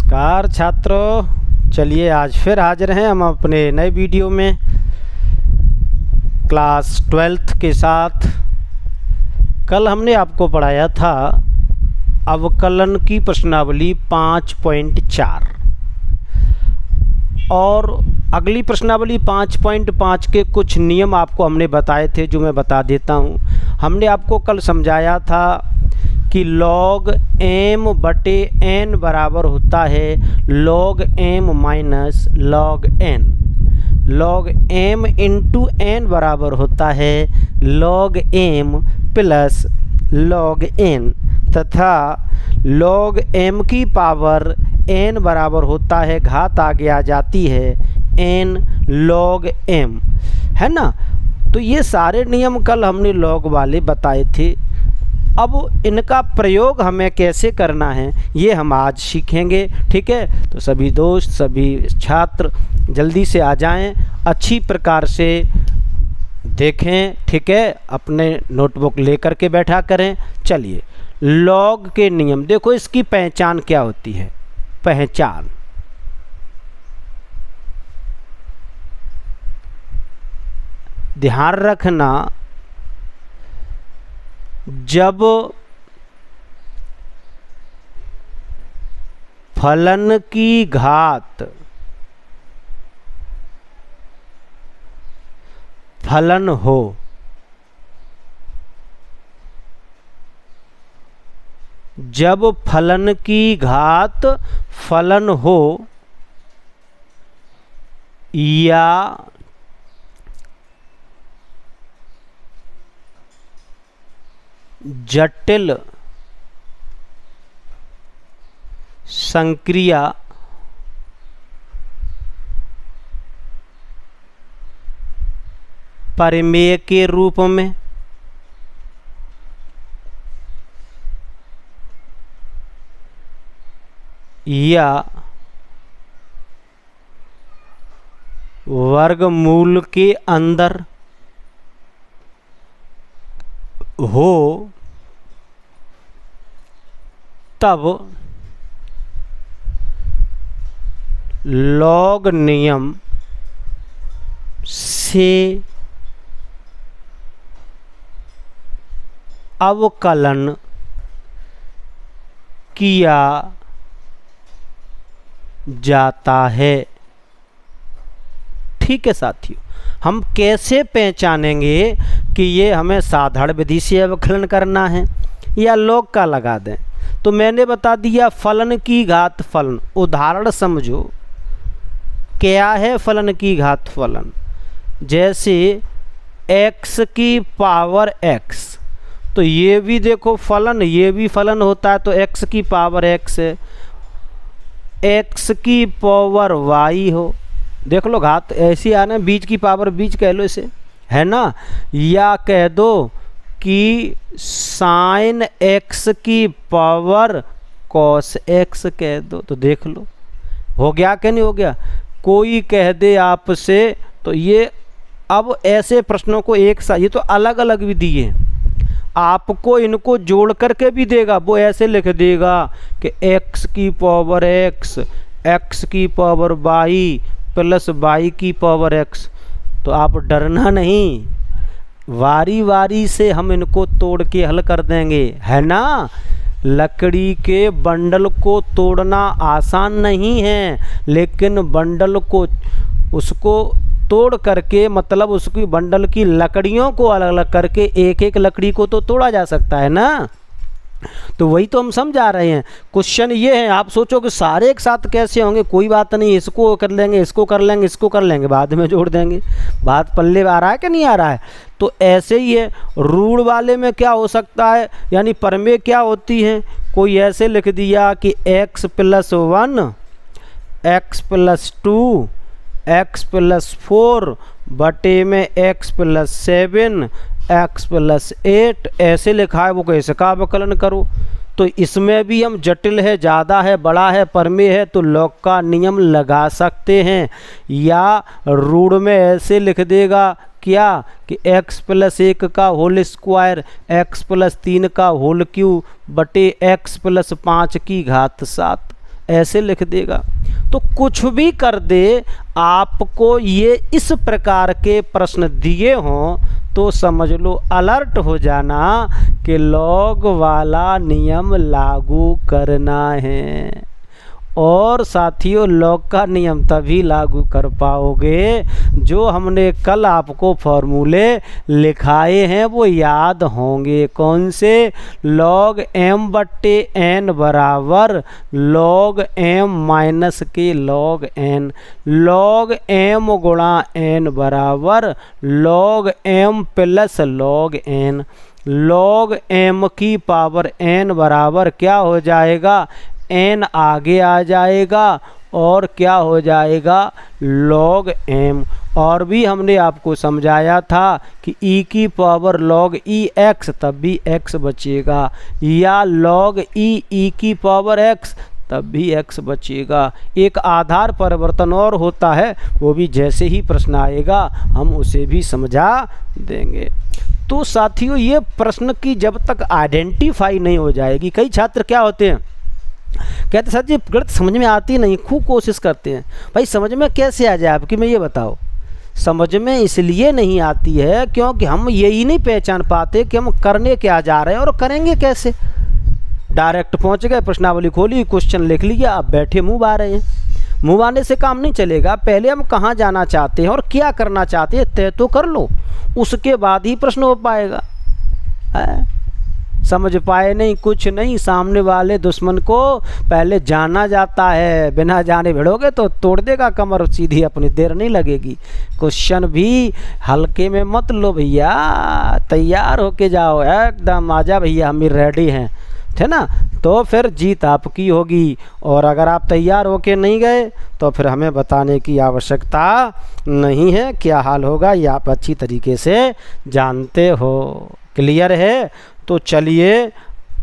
नमस्कार छात्रों, चलिए आज फिर हाजिर हैं हम अपने नए वीडियो में क्लास 12th के साथ। कल हमने आपको पढ़ाया था अवकलन की प्रश्नावली 5.4 और अगली प्रश्नावली 5.5 के कुछ नियम आपको हमने बताए थे, जो मैं बता देता हूं। हमने आपको कल समझाया था कि log m बटे n बराबर होता है log m minus log n। log m into n बराबर होता है log m plus log n तथा log m की पावर n बराबर होता है, घात आगे आ जाती है n log m, है ना। तो ये सारे नियम कल हमने log वाले बताए थे। अब इनका प्रयोग हमें कैसे करना है ये हम आज सीखेंगे, ठीक है। तो सभी दोस्त, सभी छात्र जल्दी से आ जाएं, अच्छी प्रकार से देखें, ठीक है। अपने नोटबुक लेकर के बैठा करें। चलिए, लॉग के नियम देखो, इसकी पहचान क्या होती है। पहचान, ध्यान रखना, जब फलन की घात फलन हो, जब फलन की घात फलन हो या जटिल संक्रिया परिमेय के रूप में या वर्गमूल के अंदर हो, तब लॉग नियम से अवकलन किया जाता है। ठीक है साथियों, हम कैसे पहचानेंगे कि ये हमें साधारण विधि से अवकलन करना है या लॉग का लगा दें। तो मैंने बता दिया फलन की घात फलन। उदाहरण समझो, क्या है फलन की घात फलन? जैसे x की पावर x, तो ये भी देखो फलन, ये भी फलन होता है। तो x की पावर x है, x की पावर y हो, देख लो घात ऐसी आना, बीच की पावर बीच कह लो इसे, है ना। या कह दो कि साइन x की पावर कॉस x कह दो, तो देख लो हो गया कि नहीं हो गया। कोई कह दे आपसे, तो ये अब ऐसे प्रश्नों को एक साथ, ये तो अलग अलग विधि है, आपको इनको जोड़ करके भी देगा। वो ऐसे लिख देगा कि x की पावर x, x की पावर y प्लस y की पावर x। तो आप डरना नहीं, वारी वारी से हम इनको तोड़ के हल कर देंगे, है ना। लकड़ी के बंडल को तोड़ना आसान नहीं है, लेकिन बंडल को उसको तोड़ करके, मतलब उसकी बंडल की लकड़ियों को अलग अलग करके एक एक लकड़ी को तो तोड़ा जा सकता है ना। तो वही तो हम समझा रहे हैं। क्वेश्चन ये है, आप सोचो कि सारे एक साथ कैसे होंगे। कोई बात नहीं, इसको कर लेंगे, इसको कर लेंगे, इसको कर लेंगे, बाद में जोड़ देंगे। बात पल्ले आ रहा है कि नहीं आ रहा है? तो ऐसे ही है रूढ़ वाले में। क्या हो सकता है, यानी परमेय क्या होती है? कोई ऐसे लिख दिया कि x plus 1, x plus 2, x plus 4 बटे में x प्लस 7, x प्लस 8, ऐसे लिखा है। वो कैसे का अवकलन करो? तो इसमें भी हम जटिल है, ज़्यादा है, बड़ा है, परमेय है, तो लॉग का नियम लगा सकते हैं। या रूढ़ में ऐसे लिख देगा क्या कि x प्लस 1 का होल स्क्वायर, x प्लस 3 का होल क्यूब बटे x प्लस 5 की घात 7। ऐसे लिख देगा। तो कुछ भी कर दे, आपको ये इस प्रकार के प्रश्न दिए हों तो समझ लो अलर्ट हो जाना कि लॉग वाला नियम लागू करना है। और साथियों, लॉग का नियम तभी लागू कर पाओगे जो हमने कल आपको फॉर्मूले लिखाए हैं वो याद होंगे। कौन से? लॉग m बट्टे n बराबर लॉग m माइनस के लॉग n, लॉग m गुणा n बराबर log m plus log n, log m की पावर n बराबर क्या हो जाएगा? n आगे आ जाएगा और क्या हो जाएगा? log m। और भी हमने आपको समझाया था कि e की पावर log e x, तब भी x बचेगा, या log e की पावर x, तब भी x बचेगा। एक आधार परिवर्तन और होता है, वो भी जैसे ही प्रश्न आएगा हम उसे भी समझा देंगे। तो साथियों, ये प्रश्न की जब तक आइडेंटिफाई नहीं हो जाएगी, कई छात्र क्या होते हैं, कहते सर जी गणित समझ में आती नहीं, खूब कोशिश करते हैं। भाई समझ में कैसे आ जाए आपकी, मैं ये बताओ। समझ में इसलिए नहीं आती है क्योंकि हम यही नहीं पहचान पाते कि हम करने क्या जा रहे हैं और करेंगे कैसे। डायरेक्ट पहुंच गए, प्रश्नावली खोली, क्वेश्चन लिख लिया, अब बैठे मुँह आ रहे हैं। मुँह आने से काम नहीं चलेगा। पहले हम कहाँ जाना चाहते हैं और क्या करना चाहते हैं तय तो कर लो, उसके बाद ही प्रश्न हो पाएगा। समझ पाए नहीं कुछ नहीं, सामने वाले दुश्मन को पहले जाना जाता है, बिना जाने भिड़ोगे तो तोड़ देगा कमर सीधी अपनी, देर नहीं लगेगी। क्वेश्चन भी हल्के में मत लो भैया, तैयार होके जाओ एकदम, आजा भैया हम भी रेडी हैं, है ना। तो फिर जीत आपकी होगी। और अगर आप तैयार होके नहीं गए तो फिर हमें बताने की आवश्यकता नहीं है, क्या हाल होगा ये आप अच्छी तरीके से जानते हो। क्लियर है? तो चलिए,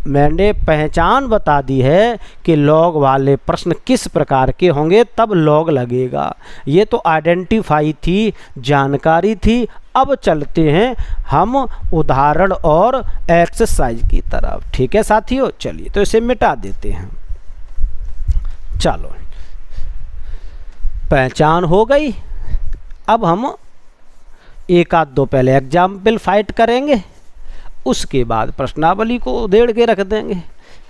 मैंने पहचान बता दी है कि लॉग वाले प्रश्न किस प्रकार के होंगे, तब लॉग लगेगा। ये तो आइडेंटिफाई थी, जानकारी थी। अब चलते हैं हम उदाहरण और एक्सरसाइज की तरफ। ठीक है साथियों, चलिए तो इसे मिटा देते हैं। चलो, पहचान हो गई। अब हम एक आध दो पहले एग्जाम्पल फाइट करेंगे, उसके बाद प्रश्नावली को उधेड़ के रख देंगे,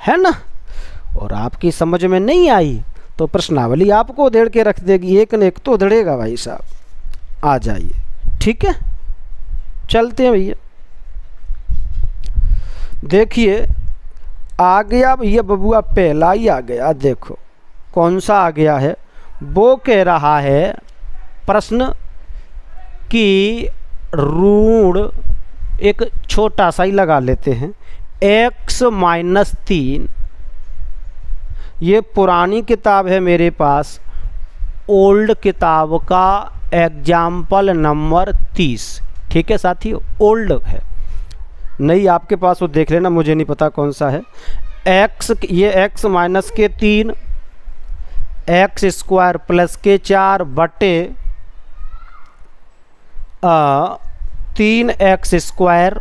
है ना। और आपकी समझ में नहीं आई तो प्रश्नावली आपको उधेड़ के रख देगी, एक न एक तो उधेड़ेगा भाई साहब। आ जाइए, ठीक है, चलते हैं भैया। देखिए आ गया भैया बबुआ, पहला ही आ गया। देखो कौन सा आ गया है, वो कह रहा है प्रश्न की ऋण, एक छोटा सा ही लगा लेते हैं, x-3। ये पुरानी किताब है मेरे पास, ओल्ड किताब का एग्जाम्पल नंबर 30। ठीक है साथियों, ओल्ड है, नई आपके पास वो देख लेना, मुझे नहीं पता कौन सा है। ये x-3 x² प्लस के 4 बटे 3x²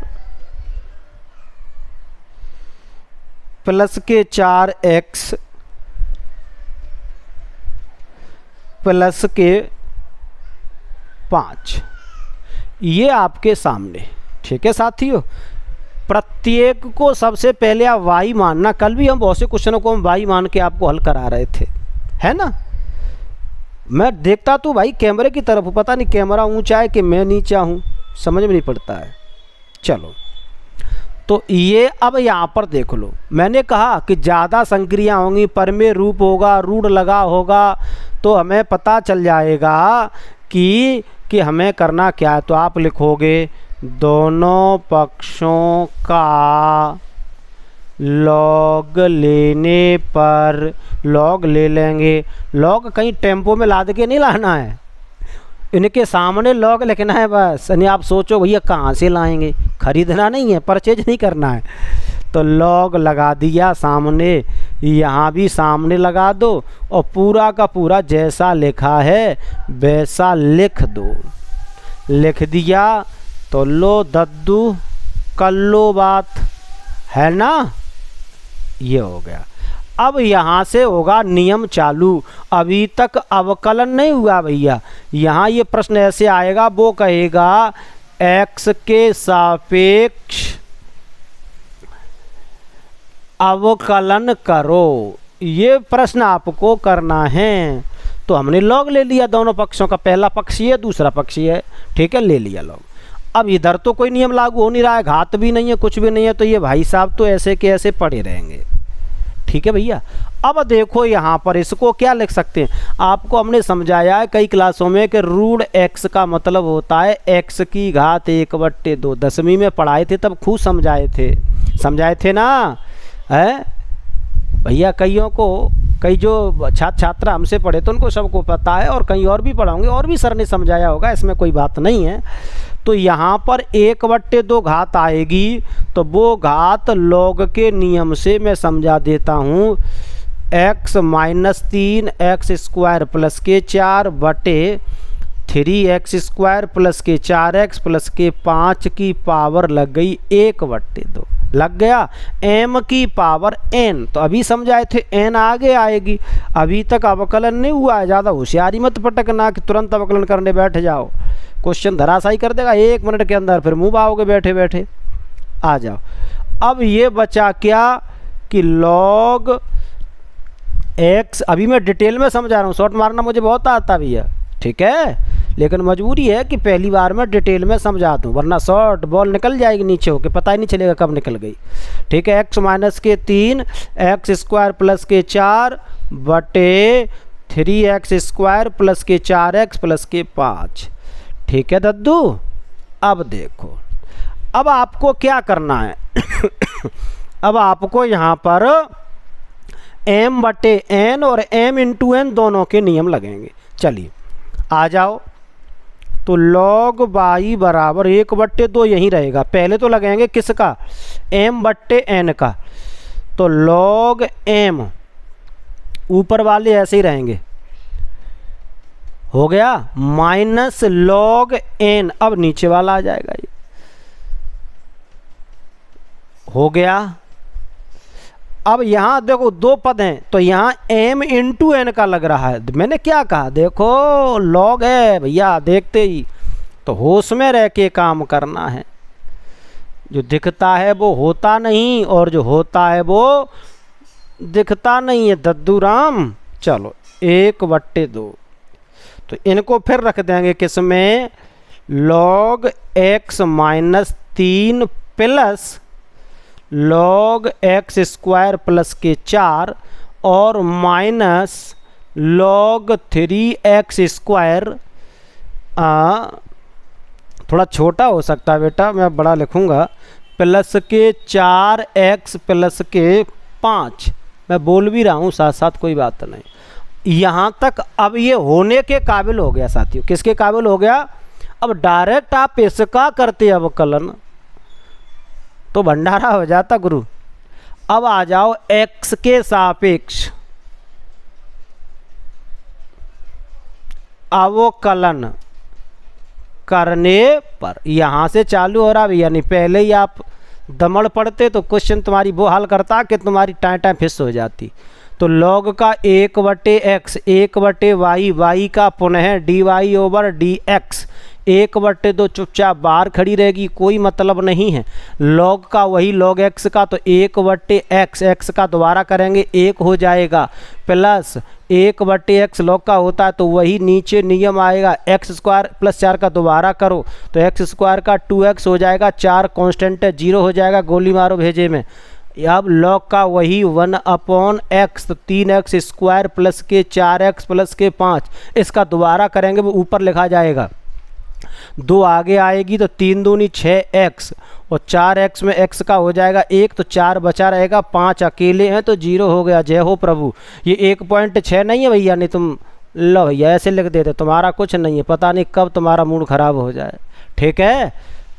प्लस के 4x प्लस के 5, ये आपके सामने। ठीक है साथियों, प्रत्येक को सबसे पहले आप y मानना। कल भी हम बहुत से क्वेश्चनों को हम y मान के आपको हल करा रहे थे, है ना। मैं देखता तो भाई कैमरे की तरफ, पता नहीं कैमरा ऊंचा है कि मैं नीचा हूँ, समझ में नहीं पड़ता है। चलो तो ये अब यहाँ पर देख लो, मैंने कहा कि ज़्यादा संक्रिया होंगी, परमेय रूप होगा, रूढ़ लगा होगा, तो हमें पता चल जाएगा कि हमें करना क्या है। तो आप लिखोगे दोनों पक्षों का लॉग लेने पर, लॉग ले लेंगे। लॉग कहीं टेम्पो में लाद के नहीं लाना है, इनके सामने लॉग लिखना है बस। यानी आप सोचो भैया कहाँ से लाएंगे, खरीदना नहीं है, परचेज नहीं करना है। तो लॉग लगा दिया सामने, यहाँ भी सामने लगा दो और पूरा का पूरा जैसा लिखा है वैसा लिख दो। लिख दिया तो लो दद्दू कर लो बात, है ना। ये हो गया। अब यहाँ से होगा नियम चालू। अभी तक अवकलन नहीं हुआ भैया। यहाँ ये प्रश्न ऐसे आएगा, वो कहेगा x के सापेक्ष अवकलन करो, ये प्रश्न आपको करना है। तो हमने लॉग ले लिया दोनों पक्षों का, पहला पक्ष ये, दूसरा पक्ष ये, ठीक है, ले लिया लॉग। अब इधर तो कोई नियम लागू हो नहीं रहा है, घात भी नहीं है, कुछ भी नहीं है, तो ये भाई साहब तो ऐसे के ऐसे पड़े रहेंगे। ठीक है भैया। अब देखो यहाँ पर इसको क्या लिख सकते हैं, आपको हमने समझाया है कई क्लासों में कि रूट x का मतलब होता है x की घात 1/2। 10वीं में पढ़ाए थे तब खूब समझाए थे ना, है भैया। कई जो छात्र छात्रा हमसे पढ़े तो उनको सबको पता है, और कहीं और भी पढ़ाऊंगे, और भी सर ने समझाया होगा, इसमें कोई बात नहीं है। तो यहाँ पर 1/2 घात आएगी, तो वो घात लॉग के नियम से मैं समझा देता हूँ। x - 3x² प्लस के 4 बटे 3x² प्लस के 4x प्लस के 5 की पावर लग गई 1/2, लग गया m की पावर n। तो अभी समझाए थे n आगे आएगी, अभी तक अवकलन नहीं हुआ है। ज़्यादा होशियारी मत पटकना कि तुरंत अवकलन करने बैठ जाओ, क्वेश्चन धराशायी कर देगा 1 मिनट के अंदर, फिर मुँह आओगे बैठे बैठे। आ जाओ। अब ये बचा क्या कि log x, अभी मैं डिटेल में समझा रहा हूँ, शॉर्ट मारना मुझे बहुत आता भैया, ठीक है, लेकिन मजबूरी है कि पहली बार में डिटेल में समझा दूँ, वरना शॉर्ट बॉल निकल जाएगी नीचे होके, पता ही नहीं चलेगा कब निकल गई। ठीक है, x - 3 x² प्लस के 4 बटे 3x² प्लस के 4x प्लस के 5। ठीक है दद्दू। अब देखो, अब आपको क्या करना है अब आपको यहाँ पर m/n और m/n दोनों के नियम लगेंगे। चलिए आ जाओ। तो log y बराबर 1/2 यहीं रहेगा, पहले तो लगेंगे किसका, m/n का। तो log m ऊपर वाले ऐसे ही रहेंगे, हो गया, माइनस log n, अब नीचे वाला आ जाएगा, ये हो गया। अब यहाँ देखो दो पद हैं, तो यहाँ m/n का लग रहा है। मैंने क्या कहा, देखो log है भैया, देखते ही तो होश में रह के काम करना है। जो दिखता है वो होता नहीं, और जो होता है वो दिखता नहीं है दद्दू राम। चलो 1/2, तो इनको फिर रख देंगे किसमें, log x - 3 plus log x² plus के 4 और माइनस log 3x², थोड़ा छोटा हो सकता है बेटा, मैं बड़ा लिखूँगा, प्लस के 4x प्लस के 5। मैं बोल भी रहा हूँ साथ साथ, कोई बात नहीं। यहाँ तक अब ये होने के काबिल हो गया साथियों। किसके काबिल हो गया, अब डायरेक्ट आप इसका करते अवकलन तो भंडारा हो जाता गुरु। अब आ जाओ x के सापेक्ष अवकलन करने पर, यहाँ से चालू हो रहा भैया, नहीं पहले ही आप दमड़ पड़ते तो क्वेश्चन तुम्हारी वो हाल करता कि तुम्हारी टाइम फिस हो जाती। तो log का 1/x 1/y, y का पुनः dy/dx 1/2 चुपचाप बाहर खड़ी रहेगी, कोई मतलब नहीं है। log का वही log x का, तो 1/x, x का दोबारा करेंगे 1 हो जाएगा, प्लस 1/x log का होता है तो वही नीचे नियम आएगा, x² प्लस 4 का दोबारा करो तो x² का 2x हो जाएगा, 4 कांस्टेंट है 0 हो जाएगा, गोली मारो भेजे में। अब log का वही 1/x, तो 3x² प्लस के 4x प्लस के 5, इसका दोबारा करेंगे वो ऊपर लिखा जाएगा, 2 आगे आएगी तो 3 दूनी 6x, और 4x में x का हो जाएगा 1, तो 4 बचा रहेगा, 5 अकेले हैं तो 0 हो गया। जय हो प्रभु। ये 1.6 नहीं है भैया, नहीं तुम लो भैया ऐसे लिख देते, तुम्हारा कुछ नहीं है, पता नहीं कब तुम्हारा मूड खराब हो जाए। ठीक है,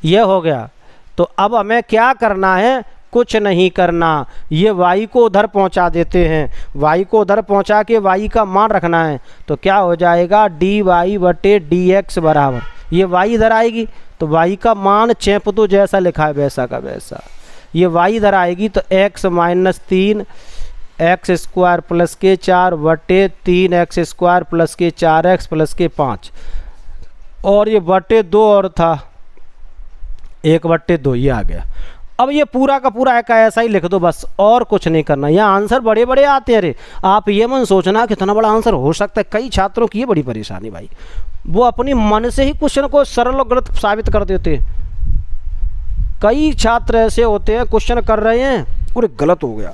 ये हो गया। तो अब हमें क्या करना है, कुछ नहीं करना, ये y को उधर पहुंचा देते हैं, y को उधर पहुंचा के y का मान रखना है, तो क्या हो जाएगा dy/dx बराबर, ये y इधर आएगी तो y का मान चेपतो जैसा लिखा है वैसा का वैसा, ये y इधर आएगी तो x - 3 एक्स स्क्वायर प्लस के 4 बटे 3 एक्स स्क्वायर प्लस के 4x प्लस के 5, और ये बटे 2 और था 1 बटे 2, ये आ गया। अब ये पूरा का पूरा एक ऐसा ही लिख दो बस, और कुछ नहीं करना। यहाँ आंसर बड़े बड़े आते हैं। अरे आप ये मन सोचना कितना बड़ा आंसर हो सकता है। कई छात्रों की ये बड़ी परेशानी भाई, वो अपनी मन से ही क्वेश्चन को सरल और गलत साबित कर देते हैं। कई छात्र ऐसे होते हैं क्वेश्चन कर रहे हैं और गलत हो गया।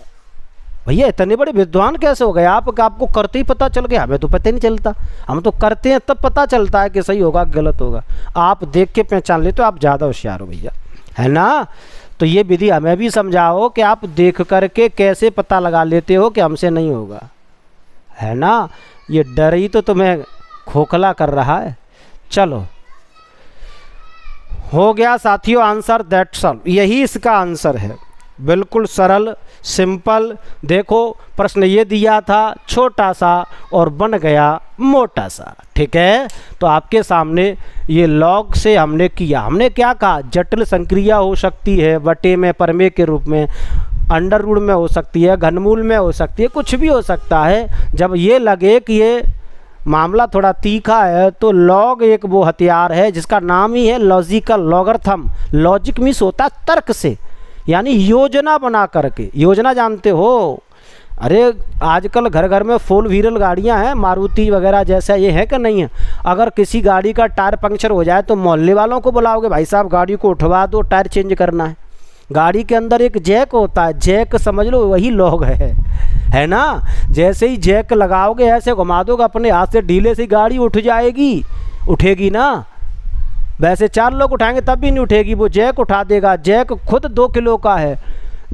भैया इतने बड़े विद्वान कैसे हो गए आप? आपको करते ही पता चल गया? हमें तो पता ही नहीं चलता। हम तो करते हैं तब पता चलता है कि सही होगा गलत होगा। आप देख के पहचान लेते हो, आप ज़्यादा होशियार हो भैया, है ना। तो ये विधि हमें भी समझाओ कि आप देख करके कैसे पता लगा लेते हो कि हमसे नहीं होगा, है ना। ये डर ही तो तुम्हें खोखला कर रहा है। चलो हो गया साथियों आंसर, दैट्स ऑल। यही इसका आंसर है, बिल्कुल सरल सिंपल। देखो प्रश्न ये दिया था छोटा सा और बन गया मोटा सा, ठीक है। तो आपके सामने ये लॉग से हमने किया। हमने क्या कहा? जटिल संक्रिया हो सकती है बटे में, परमे के रूप में, अंडर रूट में हो सकती है, घनमूल में हो सकती है, कुछ भी हो सकता है। जब ये लगे कि ये मामला थोड़ा तीखा है तो लॉग एक वो हथियार है जिसका नाम ही है लॉजिकल लॉगरिथम। लॉजिक मीन्स होता है तर्क से, यानी योजना बना करके। योजना जानते हो? अरे आजकल घर घर में 4 व्हीलर गाड़ियां हैं, मारुति वगैरह जैसा, ये है कि नहीं है? अगर किसी गाड़ी का टायर पंक्चर हो जाए तो मोहल्ले वालों को बुलाओगे, भाई साहब गाड़ी को उठवा दो, टायर चेंज करना है। गाड़ी के अंदर एक जैक होता है, जैक समझ लो वही लॉग है ना। जैसे ही जैक लगाओगे ऐसे घुमा दोगे अपने हाथ से, ढीले से गाड़ी उठ जाएगी, उठेगी ना। वैसे 4 लोग उठाएंगे तब भी नहीं उठेगी, वो जैक उठा देगा। जैक खुद 2 किलो का है,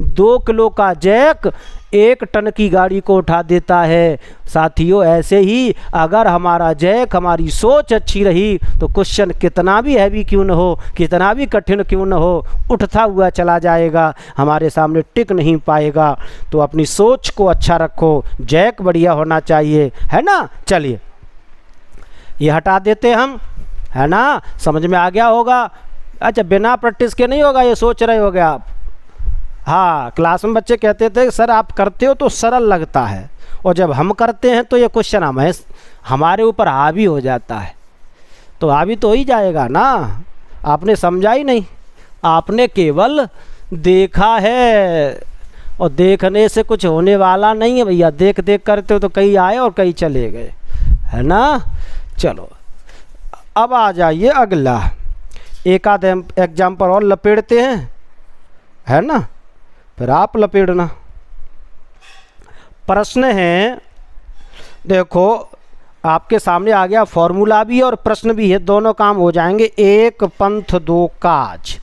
2 किलो का जैक 1 टन की गाड़ी को उठा देता है। साथियों ऐसे ही अगर हमारा जैक, हमारी सोच अच्छी रही तो क्वेश्चन कितना भी हैवी क्यों न हो, कितना भी कठिन क्यों न हो, उठता हुआ चला जाएगा, हमारे सामने टिक नहीं पाएगा। तो अपनी सोच को अच्छा रखो, जैक बढ़िया होना चाहिए, है ना। चलिए ये हटा देते हम, है ना। समझ में आ गया होगा। अच्छा बिना प्रैक्टिस के नहीं होगा, ये सोच रहे होगे आप। हाँ क्लास में बच्चे कहते थे सर आप करते हो तो सरल लगता है, और जब हम करते हैं तो ये क्वेश्चन हमारे ऊपर हावी हो जाता है। तो हावी तो हो ही जाएगा ना। आपने समझा ही नहीं, आपने केवल देखा है, और देखने से कुछ होने वाला नहीं है भैया। देख देख करते हो तो कई आए और कई चले गए, है ना। चलो अब आ जाइए अगला, एक आध एग्जाम्पल और लपेटते हैं, है ना, फिर आप लपेटना। प्रश्न है, देखो आपके सामने आ गया, फॉर्मूला भी और प्रश्न भी है, दोनों काम हो जाएंगे। एक पंथ 2 काज।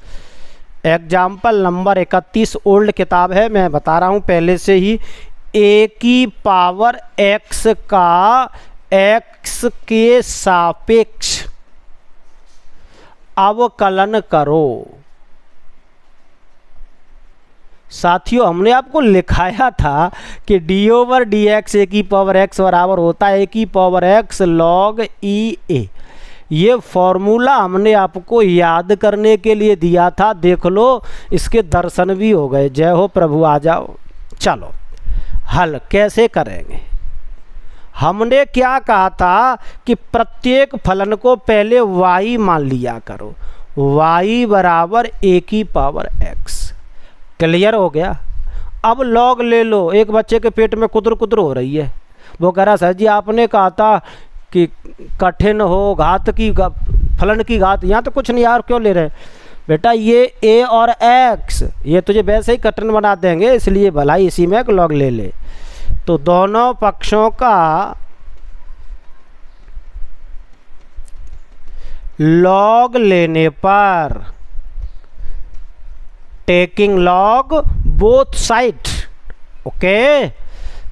एग्जाम्पल नंबर 31 ओल्ड किताब है, मैं बता रहा हूँ पहले से ही। a की पावर x का x के सापेक्ष अवकलन करो। साथियों हमने आपको लिखाया था कि d/dx a की पावर x बराबर होता है a की पावर x log e(a). ये फॉर्मूला हमने आपको याद करने के लिए दिया था। देख लो इसके दर्शन भी हो गए। जय हो प्रभु, आ जाओ। चलो हल कैसे करेंगे? हमने क्या कहा था कि प्रत्येक फलन को पहले y मान लिया करो, y बराबर a की पावर x। क्लियर हो गया? अब लॉग ले लो। एक बच्चे के पेट में कुतर कुतर हो रही है, वो कह रहा सर जी आपने कहा था कि कठिन हो, घात की फलन की घात, यहाँ तो कुछ नहीं यार क्यों ले रहे? बेटा ये a और x ये तुझे वैसे ही कठिन बना देंगे, इसलिए भलाई इसी में एक लॉग ले ले। तो दोनों पक्षों का लॉग लेने पर, taking log both side, okay,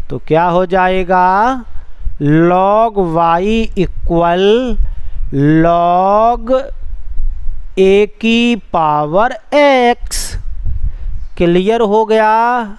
तो क्या हो जाएगा? Log y equal log a की पावर x। क्लियर हो गया?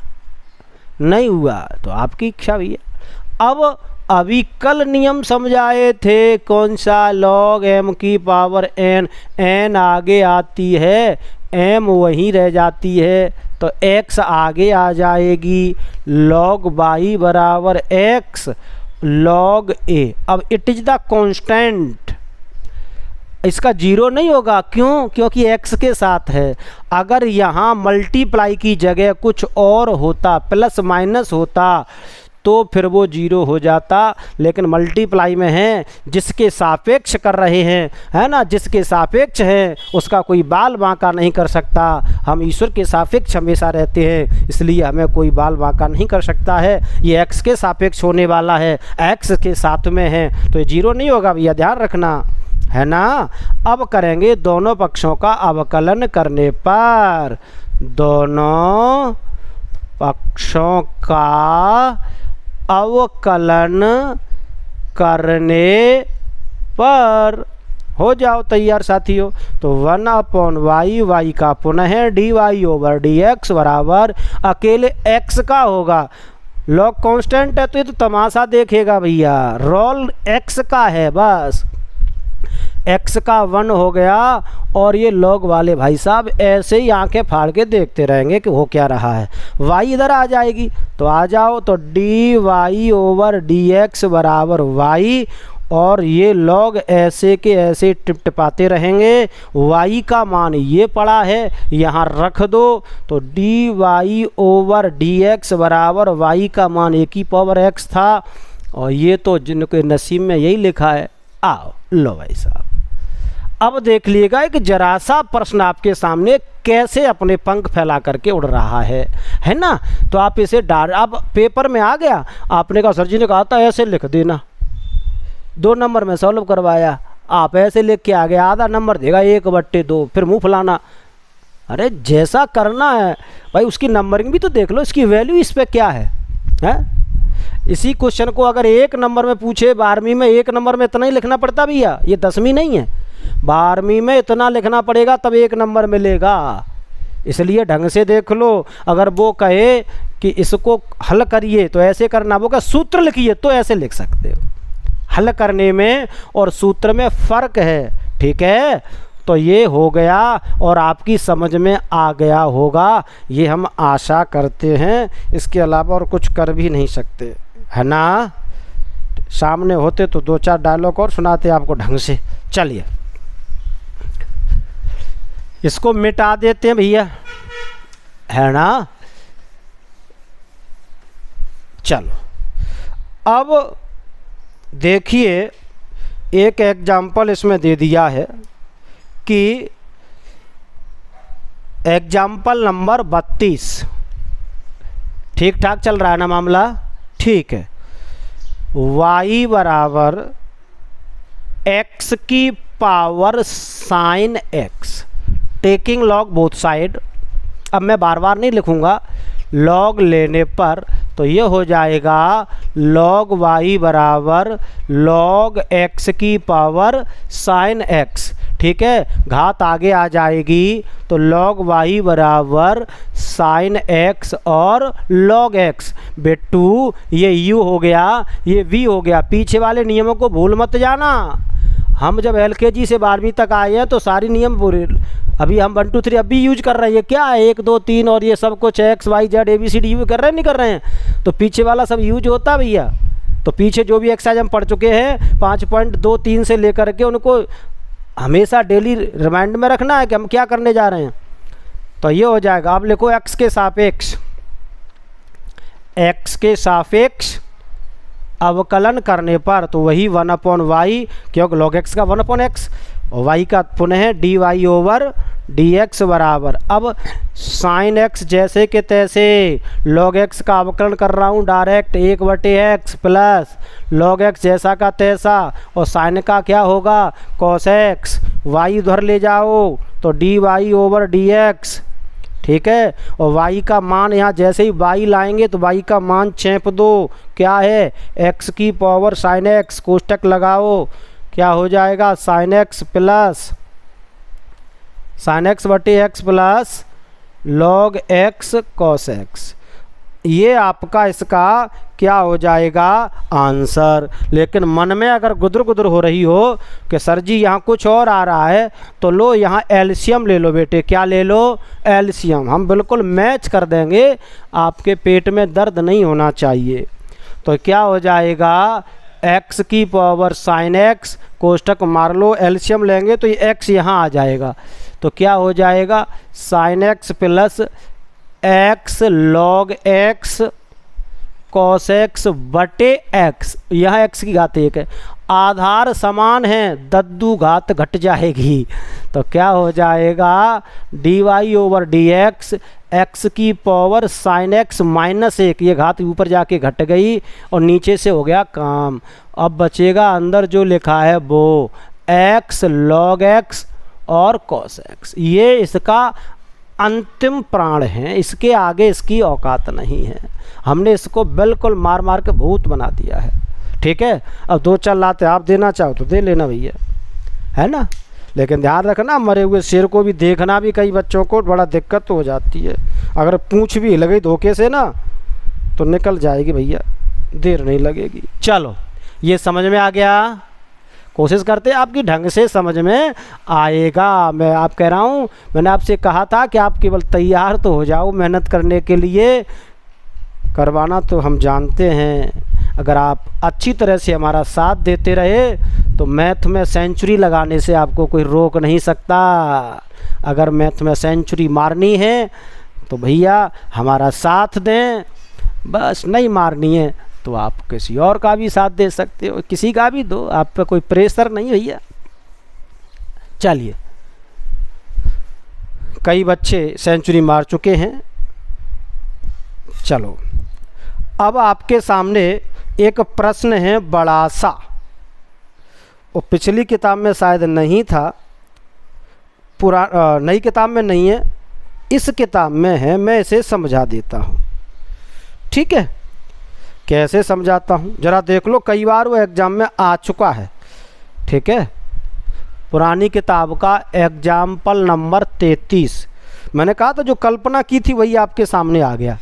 नहीं हुआ तो आपकी इच्छा भैया। अब अविकल नियम समझाए थे, कौन सा? लॉग m की पावर n। n आगे आती है m वहीं रह जाती है, तो x आगे आ जाएगी, log y बराबर x log a। अब इट इज़ द कांस्टेंट, इसका जीरो नहीं होगा, क्यों? क्योंकि x के साथ है। अगर यहाँ मल्टीप्लाई की जगह कुछ और होता, प्लस माइनस होता, तो फिर वो जीरो हो जाता, लेकिन मल्टीप्लाई में है, जिसके सापेक्ष कर रहे हैं, है ना, जिसके सापेक्ष है उसका कोई बाल बांका नहीं कर सकता। हम ईश्वर के सापेक्ष हमेशा रहते हैं, इसलिए हमें कोई बाल बांका नहीं कर सकता है। ये x के सापेक्ष होने वाला है, x के साथ में है, तो ये जीरो नहीं होगा भैया, ध्यान रखना, है ना। अब करेंगे दोनों पक्षों का अवकलन करने पर, दोनों पक्षों का अवकलन करने पर हो जाओ तैयार साथियों। तो 1/y, y का पुनः dy/dx बराबर अकेले x का होगा, लॉग कांस्टेंट है तो ये तो तमाशा देखेगा भैया, रोल x का है, बस x का 1 हो गया, और ये लॉग वाले भाई साहब ऐसे ही आंखें फाड़ के देखते रहेंगे कि हो क्या रहा है। y इधर आ जाएगी, तो आ जाओ, तो dy/dx बराबर y, और ये लॉग ऐसे के ऐसे टिपटिपाते रहेंगे। y का मान ये पड़ा है, यहाँ रख दो, तो dy/dx बराबर y का मान e⁻x था, और ये तो जिनके नसीब में यही लिखा है। आओ लो भाई साहब, अब देख लीजिएगा एक जरा सा प्रश्न आपके सामने कैसे अपने पंख फैला करके उड़ रहा है ना। तो आप इसे अब पेपर में आ गया, आपने कहा सर जी ने कहा था ऐसे लिख देना, 2 नंबर में सॉल्व करवाया, आप ऐसे लिख के आ गए, आधा नंबर देगा 1/2, फिर मुंह फुलाना। अरे जैसा करना है भाई, उसकी नंबरिंग भी तो देख लो, इसकी वैल्यू इस पर क्या है? इसी क्वेश्चन को अगर 1 नंबर में पूछे 12वीं में, 1 नंबर में इतना ही लिखना पड़ता भैया, ये 10वीं नहीं है, 12वीं में इतना लिखना पड़ेगा तब 1 नंबर मिलेगा। इसलिए ढंग से देख लो, अगर वो कहे कि इसको हल करिए तो ऐसे करना, वो कहे सूत्र लिखिए तो ऐसे लिख सकते हो। हल करने में और सूत्र में फ़र्क है, ठीक है। तो ये हो गया और आपकी समझ में आ गया होगा, ये हम आशा करते हैं। इसके अलावा और कुछ कर भी नहीं सकते, है ना। सामने होते तो 2-4 डायलॉग और सुनाते आपको ढंग से। चलिए इसको मिटा देते हैं भैया, है ना। चलो अब देखिए, एक एग्जाम्पल इसमें दे दिया है कि एग्जाम्पल नंबर 32, ठीक ठाक चल रहा है ना मामला? ठीक है। y बराबर x की power sine x, taking log both side. अब मैं बार बार नहीं लिखूंगा, लॉग लेने पर तो ये हो जाएगा log y बराबर log x की पावर साइन x, ठीक है। घात आगे आ जाएगी तो log y बराबर साइन x और log x। बेटू ये u हो गया, ये v हो गया। पीछे वाले नियमों को भूल मत जाना। हम जब LKG से 12वीं तक आए हैं तो सारी नियम पूरे, अभी हम 1 2 3 अब भी यूज कर रहे हैं। ये क्या है 1 2 3 और ये सब कुछ x y z ABCD use कर रहे हैं, नहीं कर रहे हैं? तो पीछे वाला सब यूज होता भैया। तो पीछे जो भी एक्सरसाइज हम पढ़ चुके हैं 5.2-3 से लेकर के, उनको हमेशा डेली रिमाइंड में रखना है कि हम क्या करने जा रहे हैं। तो ये हो जाएगा, आप लिखो x के सापेक्ष, x के सापेक्ष अवकलन करने पर तो वही 1/y, क्योंकि log x का 1/x और y का पुनः dy/dx बराबर। अब साइन x जैसे के तैसे, log x का अवकलन कर रहा हूँ direct 1/x plus log x जैसा का तैसा, और साइन का क्या होगा cos x, y उधर ले जाओ तो dy/dx, ठीक है। और y का मान यहाँ जैसे ही y लाएंगे तो y का मान छेप दो, क्या है x की पावर साइन x, कोष्टक लगाओ, क्या हो जाएगा sine x plus sine x/x plus log x cos x। ये आपका इसका क्या हो जाएगा आंसर। लेकिन मन में अगर गुदर गुदर हो रही हो कि सर जी यहाँ कुछ और आ रहा है, तो लो यहाँ एलसीएम ले लो बेटे। क्या ले लो? एलसीएम। हम बिल्कुल मैच कर देंगे, आपके पेट में दर्द नहीं होना चाहिए। तो क्या हो जाएगा x की पावर sin x, कोष्टक मार लो, एलसीएम लेंगे तो ये x यहाँ आ जाएगा। तो क्या हो जाएगा sin x plus x log x cos x बटे x, यह x की घात 1 है। आधार समान है, दद्दू घात घट जाएगी। तो क्या हो जाएगा dy ओवर dx, x की पावर sin x माइनस 1, ये घात ऊपर जाके घट गई और नीचे से हो गया काम। अब बचेगा अंदर जो लिखा है वो x log x और cos x। ये इसका अंतिम प्राण है, इसके आगे इसकी औकात नहीं है। हमने इसको बिल्कुल मार मार के भूत बना दिया है। ठीक है, अब 2-4 लाते आप देना चाहो तो दे लेना भैया, है ना। लेकिन ध्यान रखना, मरे हुए शेर को भी देखना भी कई बच्चों को बड़ा दिक्कत तो हो जाती है। अगर पूंछ भी हिल गई धोखे से ना तो निकल जाएगी भैया, देर नहीं लगेगी। चलो ये समझ में आ गया। कोशिश करते आपकी ढंग से समझ में आएगा। मैं आप कह रहा हूँ, मैंने आपसे कहा था कि आप केवल तैयार तो हो जाओ मेहनत करने के लिए, करवाना तो हम जानते हैं। अगर आप अच्छी तरह से हमारा साथ देते रहे तो मैथ में सेंचुरी लगाने से आपको कोई रोक नहीं सकता। अगर मैथ में सेंचुरी मारनी है तो भैया हमारा साथ दें, बस नहीं मारनी है तो आप किसी और का भी साथ दे सकते हो, किसी का भी दो, आप पे कोई प्रेशर नहीं भैया। चलिए, कई बच्चे सेंचुरी मार चुके हैं। चलो अब आपके सामने एक प्रश्न है बड़ा सा, वो पिछली किताब में शायद नहीं था, नई किताब में नहीं है, इस किताब में है। मैं इसे समझा देता हूँ, ठीक है। कैसे समझाता हूँ जरा देख लो, कई बार वो एग्ज़ाम में आ चुका है, ठीक है। पुरानी किताब का एग्जाम्पल नंबर 33, मैंने कहा था जो कल्पना की थी वही आपके सामने आ गया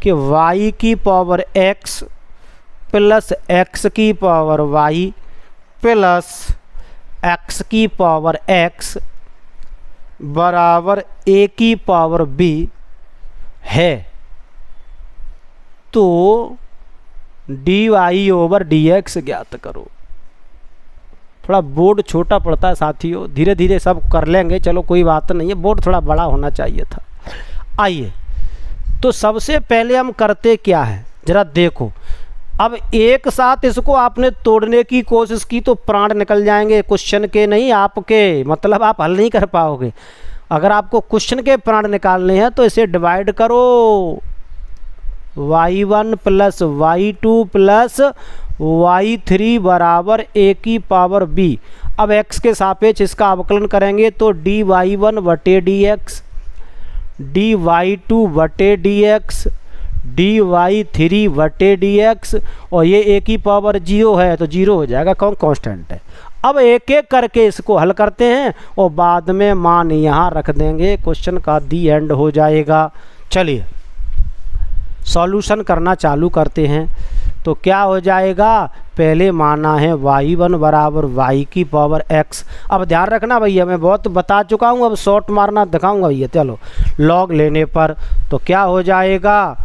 कि y की पावर x प्लस x की पावर y प्लस x की पावर x बराबर a की पावर b है। तो dy ओवर dx ज्ञात करो। थोड़ा बोर्ड छोटा पड़ता है साथियों, धीरे धीरे सब कर लेंगे, चलो कोई बात नहीं है, बोर्ड थोड़ा बड़ा होना चाहिए था। आइए, तो सबसे पहले हम करते क्या है जरा देखो। अब एक साथ इसको आपने तोड़ने की कोशिश की तो प्राण निकल जाएंगे, क्वेश्चन के नहीं आपके, मतलब आप हल नहीं कर पाओगे। अगर आपको क्वेश्चन के प्राण निकालने हैं तो इसे डिवाइड करो, y1 plus y2 plus y3 बराबर a की पावर b। अब x के सापेक्ष इसका अवकलन करेंगे तो dy1 बटे dx, dy2 बटे dx, dy3 बटे dx, और ये a की पावर 0 है तो 0 हो जाएगा, कौन कांस्टेंट है। अब एक एक करके इसको हल करते हैं और बाद में मान यहाँ रख देंगे, क्वेश्चन का दी एंड हो जाएगा। चलिए सॉल्यूशन करना चालू करते हैं। तो क्या हो जाएगा, पहले माना है y1 बराबर y की पावर x। अब ध्यान रखना भैया, मैं बहुत बता चुका हूँ, अब शॉर्ट मारना दिखाऊंगा भैया। चलो लॉग लेने पर तो क्या हो जाएगा,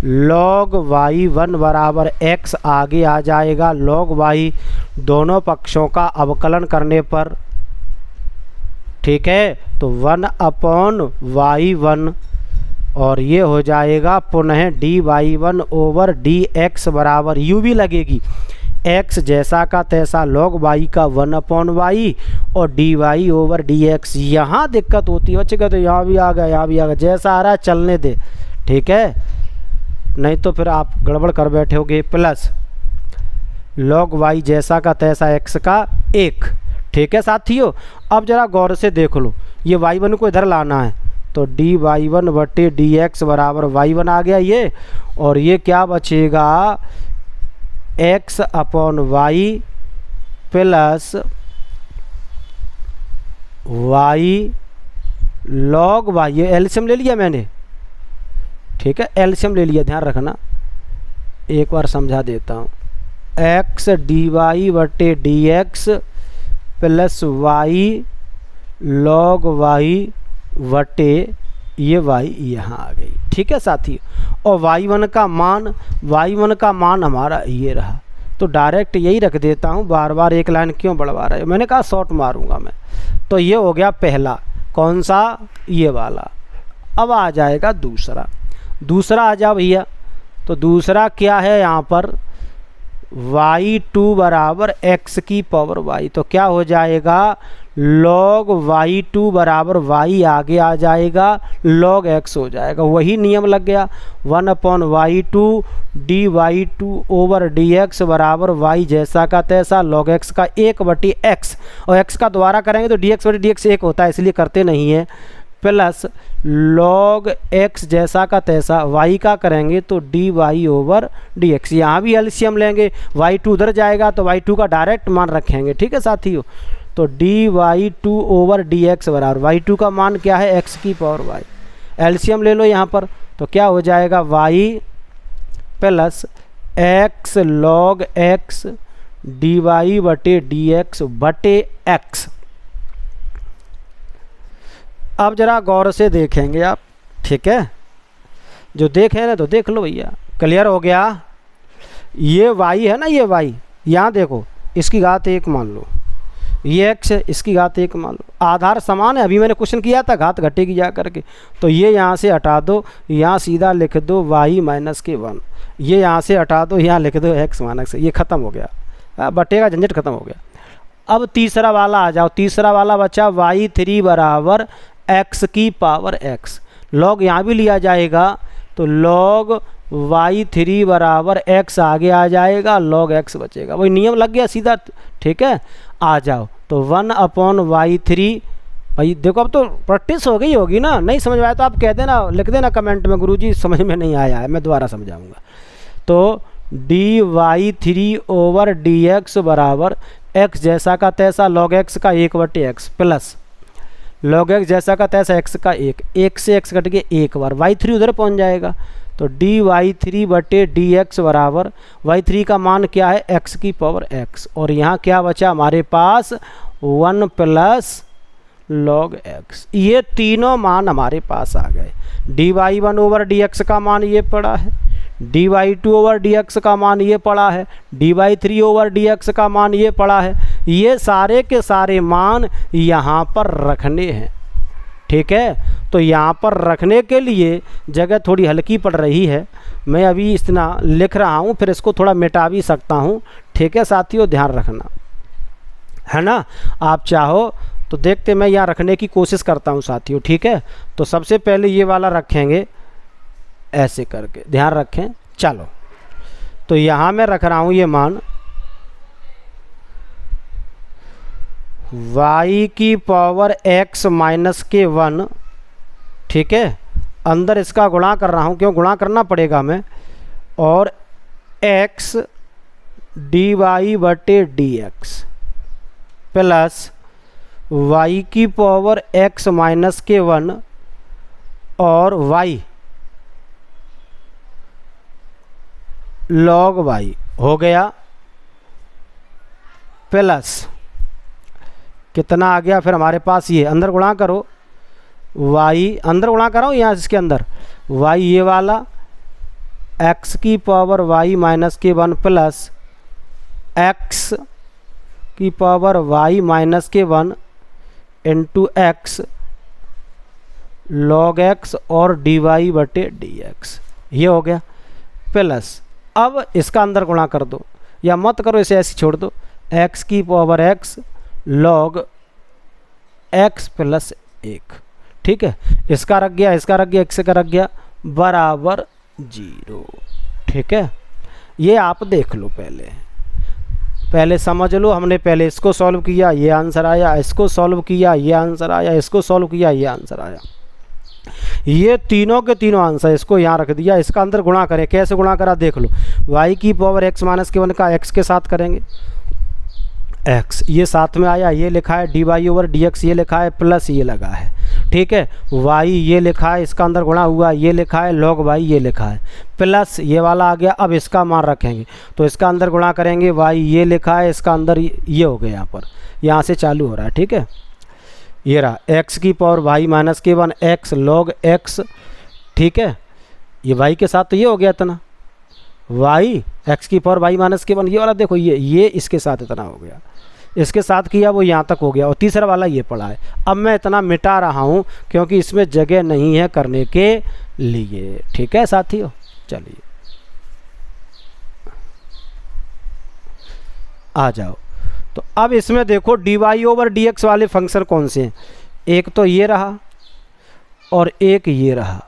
log y1 बराबर x आगे आ जाएगा, log y दोनों पक्षों का अवकलन करने पर, ठीक है। तो 1/y1 और ये हो जाएगा पुनः dy1 ओवर dx बराबर u भी लगेगी, x जैसा का तैसा log y का 1/y और dy ओवर dx। यहाँ दिक्कत होती है बच्चे कहते तो यहाँ भी आ गया, यहाँ भी आ गया, जैसा आ रहा है चलने दे, ठीक है, नहीं तो फिर आप गड़बड़ कर बैठोगे। प्लस log y जैसा का तैसा x का 1, ठीक है साथियों। अब जरा गौर से देख लो, ये y1 को इधर लाना है तो dy1 बटे dx बराबर y1 आ गया ये, और ये क्या बचेगा x upon y plus y log y, ये एलसीएम ले लिया मैंने, ठीक है, एलसीएम ले लिया, ध्यान रखना, एक बार समझा देता हूँ। एक्स डी वाई बटे d x plus y log y बटे ये वाई यहाँ आ गई। ठीक है साथी, और y1 का मान हमारा ये रहा, तो डायरेक्ट यही रख देता हूँ, बार बार एक लाइन क्यों बढ़वा रहा है, मैंने कहा शॉर्ट मारूंगा मैं। तो ये हो गया पहला, कौन सा, ये वाला। अब आ जाएगा दूसरा आ जाओ भैया। तो दूसरा क्या है यहाँ पर, y2 बराबर x की पावर y, तो क्या हो जाएगा log y2 बराबर y आगे आ जाएगा, log x हो जाएगा, वही नियम लग गया। 1/y2 dy2 ओवर dx बराबर y जैसा का तैसा log x का 1/x, और x का दोबारा करेंगे तो dx बटे dx 1 होता है, इसलिए करते नहीं है, प्लस log x जैसा का तैसा y का करेंगे तो dy ओवर dx। यहाँ भी एलसीएम लेंगे, y2 उधर जाएगा तो y2 का डायरेक्ट मान रखेंगे। ठीक है साथियों, तो dy2 ओवर dx बराबर y2 का मान क्या है, x की पावर y, एलसीएम ले लो यहाँ पर, तो क्या हो जाएगा y plus x log x dy बटे dx बटे x। अब जरा गौर से देखेंगे आप, ठीक है, जो देखें ना तो देख लो भैया, क्लियर हो गया। ये y है ना, ये y, यहाँ देखो, इसकी घात 1 मान लो, ये x है, इसकी घात 1 मान लो, आधार समान है, अभी मैंने क्वेश्चन किया था घात घटेगी जा करके, तो ये यहाँ से हटा दो, यहाँ सीधा लिख दो y माइनस के 1, ये यहाँ से हटा दो, यहाँ लिख दो x माइनस, ये ख़त्म हो गया, बटे का झंझट ख़त्म हो गया। अब तीसरा वाला आ जाओ, तीसरा वाला बचा y3 बराबर x की पावर x, log यहाँ भी लिया जाएगा, तो log y3 बराबर x आगे आ जाएगा, log x बचेगा, वही नियम लग गया सीधा। ठीक है, आ जाओ, तो 1/y3, भाई देखो अब तो प्रैक्टिस हो गई होगी ना, नहीं समझ में आया तो आप कह देना, लिख देना कमेंट में, गुरुजी समझ में नहीं आया है, मैं दोबारा समझाऊंगा। तो dy3 ओवर dx बराबर x जैसा का तैसा log x का 1/x प्लस log x जैसा का तैसा x का 1 से x कट के एक बार y3 उधर पहुंच जाएगा, तो dy3 बटे dx बराबर y3 का मान क्या है, x की पावर x, और यहाँ क्या बचा हमारे पास 1 प्लस log x। ये तीनों मान हमारे पास आ गए। dy1 ओवर dx का मान ये पड़ा है, dy2 ओवर dx का मान ये पड़ा है, dy3 ओवर dx का मान ये पड़ा है, ये सारे के सारे मान यहाँ पर रखने हैं। ठीक है, तो यहाँ पर रखने के लिए जगह थोड़ी हल्की पड़ रही है, मैं अभी इतना लिख रहा हूँ, फिर इसको थोड़ा मिटा भी सकता हूँ। ठीक है साथियों, ध्यान रखना है ना, आप चाहो तो देखते, मैं यहाँ रखने की कोशिश करता हूँ साथियों। ठीक है, तो सबसे पहले ये वाला रखेंगे ऐसे करके, ध्यान रखें। चलो, तो यहाँ मैं रख रहा हूँ ये मान y की पावर x माइनस के 1। ठीक है, अंदर इसका गुणा कर रहा हूँ, क्यों गुणा करना पड़ेगा मैं, और x dy बटे dx प्लस y की पावर x माइनस के 1 और y log y हो गया, प्लस कितना आ गया फिर हमारे पास, ये अंदर गुणा करो, y अंदर गुणा कराओ यहाँ इसके अंदर, y ये वाला x की पावर y माइनस के 1 प्लस x की पावर y माइनस के 1 इंटू x log x और dy बटे dx, ये हो गया, प्लस अब इसका अंदर गुणा कर दो, या मत करो, इसे ऐसे छोड़ दो, x की power x log x plus 1। ठीक है, इसका रख गया, इसका रख गया, x का रख गया, बराबर 0। ठीक है, ये आप देख लो, पहले समझ लो, हमने पहले इसको सॉल्व किया, ये आंसर आया, इसको सॉल्व किया, ये आंसर आया, इसको सॉल्व किया, ये आंसर आया, ये तीनों के तीनों आंसर इसको यहाँ रख दिया। इसका अंदर गुणा करें, कैसे गुणा करा देख लो, y की पावर x माइनस के 1 का x के साथ करेंगे, x ये साथ में आया, ये लिखा है dy ओवर dx, ये लिखा है, प्लस ये लगा है, ठीक है, वाई ये लिखा है, इसका अंदर गुणा हुआ ये लिखा है, log वाई ये लिखा है, प्लस ये वाला आ गया। अब इसका मान रखेंगे तो इसका अंदर गुणा करेंगे, वाई ये लिखा है, इसका अंदर ये हो गया, यहाँ पर यहाँ से चालू हो रहा है। ठीक है, ये रहा एक्स की पावर वाई माइनस के 1 एक्स log x। ठीक है, ये वाई के साथ तो ये हो गया इतना, वाई एक्स की पावर वाई माइनस के 1, ये वाला देखो ये इसके साथ इतना हो गया, इसके साथ किया वो यहाँ तक हो गया, और तीसरा वाला ये पड़ा है। अब मैं इतना मिटा रहा हूँ क्योंकि इसमें जगह नहीं है करने के लिए। ठीक है साथियों, चलिए आ जाओ। तो अब इसमें देखो dy/dx वाले फंक्शन कौन से हैं, एक तो ये रहा और एक ये रहा,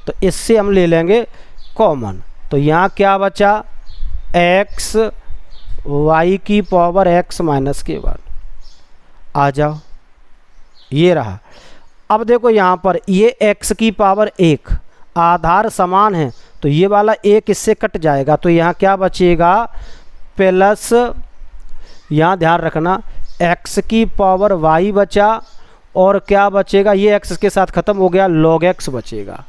तो इससे हम ले लेंगे कॉमन। तो यहाँ क्या बचा, x y की पावर x माइनस के 1। आ जाओ, ये रहा। अब देखो यहाँ पर ये x की पावर 1, आधार समान है तो ये वाला 1 इससे कट जाएगा, तो यहाँ क्या बचेगा, प्लस यहाँ ध्यान रखना x की पावर y बचा, और क्या बचेगा, ये x के साथ ख़त्म हो गया, log x बचेगा।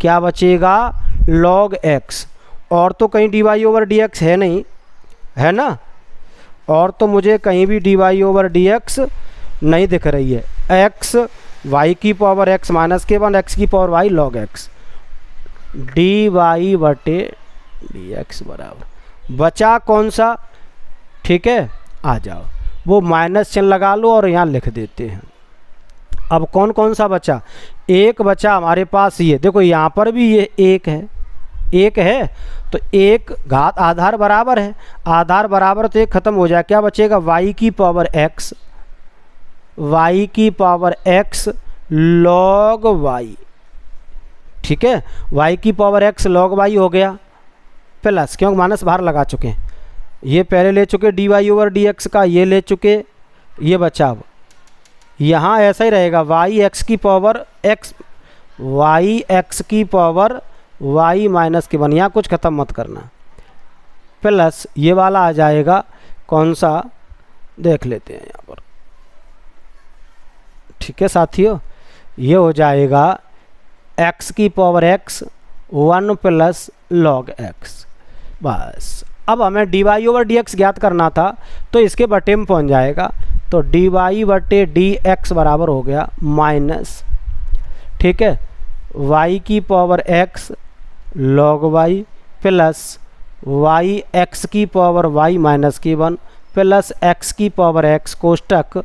क्या बचेगा, log x। और तो कहीं dy/dx है नहीं, है ना, और तो मुझे कहीं भी dy/dx नहीं दिख रही है। x y की पावर x माइनस के 1 x की power y log x, dy/dx बराबर बचा कौन सा। ठीक है, आ जाओ, वो माइनस चिन्ह लगा लो और यहाँ लिख देते हैं। अब कौन कौन सा बचा, एक बचा हमारे पास, ये देखो यहाँ पर भी ये एक है, तो एक घात आधार बराबर है, आधार बराबर तो एक खत्म हो जाए, क्या बचेगा, y की पावर x log y। ठीक है, y की पावर x log y हो गया, प्लस क्योंकि माइनस बाहर लगा चुके हैं, ये पहले ले चुके dy/dx का, ये ले चुके, ये बचा। अब यहाँ ऐसा ही रहेगा, y x की पावर y माइनस के 1, यहाँ कुछ ख़त्म मत करना, प्लस ये वाला आ जाएगा, कौन सा देख लेते हैं यहाँ पर। ठीक है साथियों, ये हो जाएगा x की power x 1 plus log x। बस अब हमें dy/dx ज्ञात करना था तो इसके बटे में पहुँच जाएगा, तो dy/dx बराबर हो गया माइनस, ठीक है, y की power x log y plus y x की पावर y माइनस की 1 प्लस x की power x कोष्टक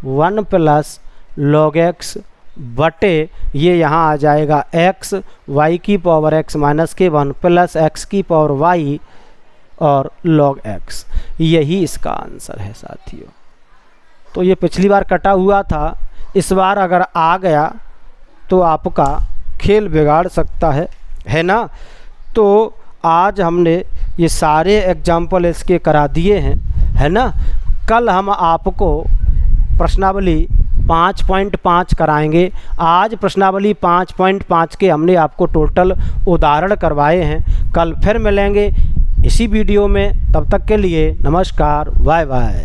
1 plus log x बटे ये यहाँ आ जाएगा x y की पावर x माइनस के 1 प्लस x की पावर y और log x। यही इसका आंसर है साथियों। तो ये पिछली बार कटा हुआ था, इस बार अगर आ गया तो आपका खेल बिगाड़ सकता है ना। तो आज हमने ये सारे एग्जाम्पल इसके करा दिए हैं, है ना। कल हम आपको प्रश्नावली 5.5 कराएंगे। आज प्रश्नावली 5.5 के हमने आपको टोटल उदाहरण करवाए हैं। कल फिर मिलेंगे इसी वीडियो में, तब तक के लिए नमस्कार, बाय बाय।